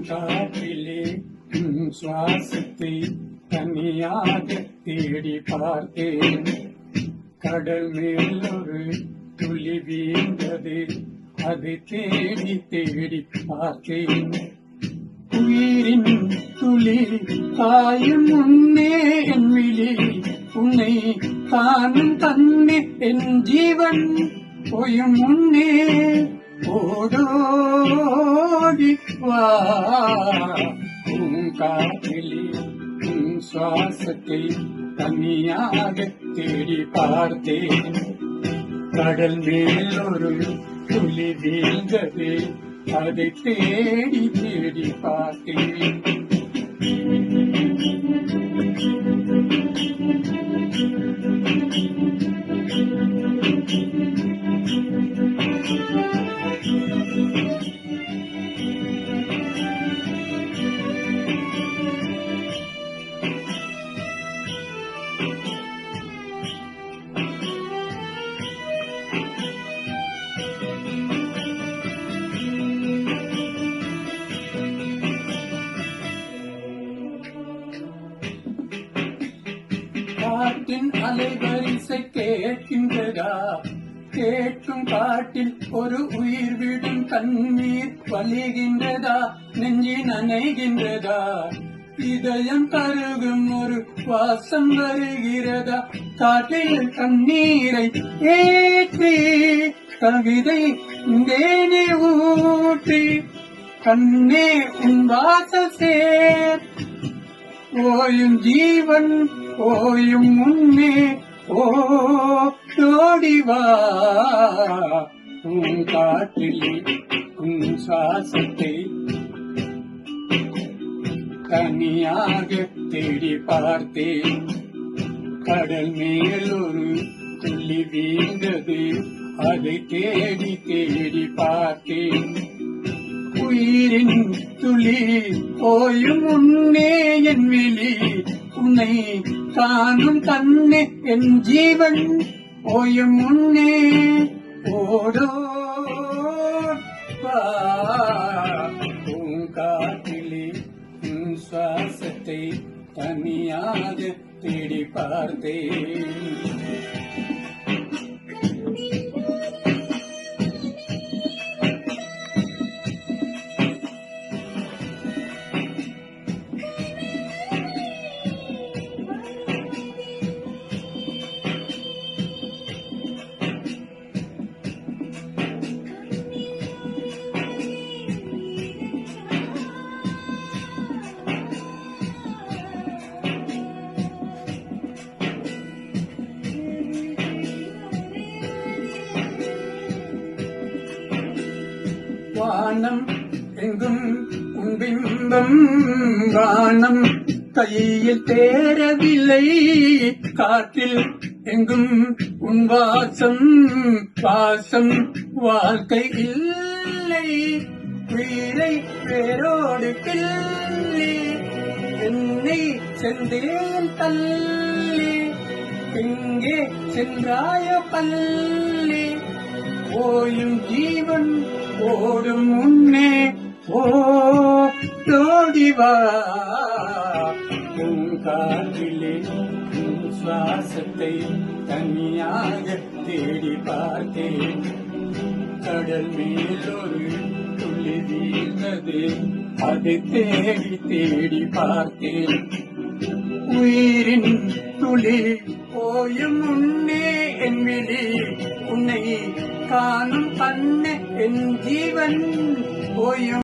காற்றிலே சுவாசத்தை தனியாக தேடி பார்த்தேன். கடல் மேல் ஒரு துளி வீழ்ந்தது, அதை தேடி தேடி பார்த்தேன். உயிரின் துளி காயும் முன்னே என் விழி உன்னை காணும் தன்னே என் ஜீவன் போயும் முன்னே ஓடோடி வா. உன் காற்றிலே உன் சுவாசத்தை தனியாக தேடி பார்த்தேன். கடல் மேல் ஒரு துளி வீழ்ந்தது, அதை தேடி தேடி பார்த்தேன். காட்டின் அலைவரிசை கேட்கின்றதா? கேட்கும் காட்டில் ஒரு உயிர் விடும் கண்ணீர் வலிகின்றதா? நெஞ்சி நனைகின்றதா? இதயம் கருகும் ஒரு வாசம் வருகிறதா? காட்டில் கண்ணீரை ஏற்றி கவிதை தேனே ஊற்றி கண்ணே உன் வாசல் சேர். ஓயும் ஜீவன் ஓயும் முன்னே ஓடி வா. உன் காற்றிலே உன் சுவாசத்தை தனியாக தேடி பார்த்தேன். கடல் மேல் ஒரு துளி வீழ்ந்தது, அதை தேடி தேடி பார்த்தேன். உயிரின் துளி ஓயும் முன்னே என் விழி உன்னை காணும் தன்னே என் ஜீவன் ஓயும் முன்னே ஓடோ. உன் காற்றிலே உன் சுவாசத்தை தனியாக தேடி பார்த்தேன். வானம் எங்கும் உன் பிம்பம், வானம் கையில் தேரவில்லை. காற்றில் எங்கும் உன் வாசம், வாசம் வாழ்க்கை இல்லை. உயிரை வேரோடு கிள்ளி என்னை சென்றேன் தள்ளி, எங்கே சென்றாயோ பள்ளி. ஓயும் ஜீவன் ஓடும் முன்னே ஓடி வா. உன் காற்றிலே உன் சுவாசத்தை தனியாக தேடி பார்த்தேன். கடல் மேல் ஒரு துளி வீழ்ந்தது, அதை தேடி தேடி பார்த்தேன். உயிரின் துளி ஓயும் முன்னே என் விழி உன்னை காணும் கண்ணே என் ஜீவன் ஓயும்.